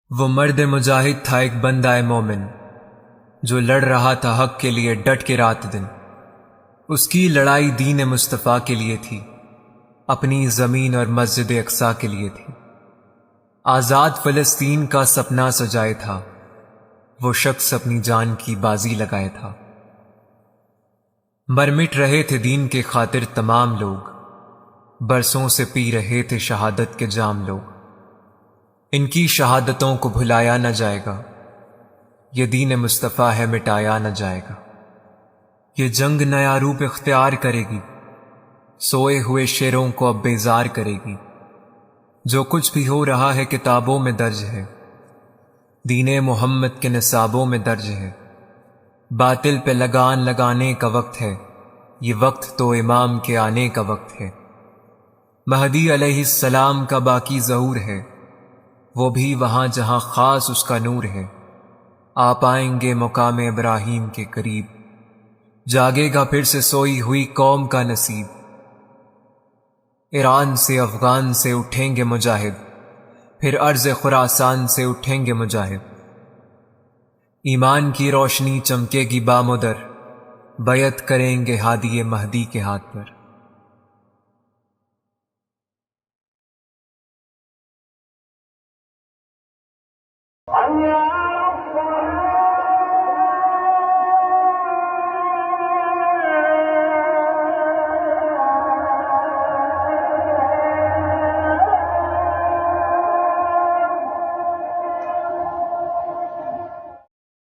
وہ مرد مجاہد تھا ایک بندہ مومن، جو لڑ رہا تھا حق کے لیے ڈٹ کے رات دن۔ اس کی لڑائی دین مصطفیٰ کے لیے تھی، اپنی زمین اور مسجد اقصیٰ کے لیے تھی۔ آزاد فلسطین کا سپنا سجائے تھا، وہ شخص اپنی جان کی بازی لگائے تھا۔ مر مٹ رہے تھے دین کے خاطر تمام لوگ، برسوں سے پی رہے تھے شہادت کے جام لوگ۔ ان کی شہادتوں کو بھلایا نہ جائے گا، یہ دین مصطفیٰ ہے مٹایا نہ جائے گا۔ یہ جنگ نیا روپ اختیار کرے گی، سوئے ہوئے شیروں کو اب بیزار کرے گی۔ جو کچھ بھی ہو رہا ہے کتابوں میں درج ہے، دین محمد کے نصابوں میں درج ہے۔ باطل پہ لگان لگانے کا وقت ہے، یہ وقت تو امام کے آنے کا وقت ہے۔ مہدی علیہ السلام کا باقی ظہور ہے، وہ بھی وہاں جہاں خاص اس کا نور ہے۔ آ پائیں گے مقام ابراہیم کے قریب، جاگے گا پھر سے سوئی ہوئی قوم کا نصیب۔ ایران سے افغان سے اٹھیں گے مجاہد، پھر ارض خراسان سے اٹھیں گے مجاہد۔ ایمان کی روشنی چمکے گی بامدر، بیعت کریں گے ہادی مہدی کے ہاتھ پر۔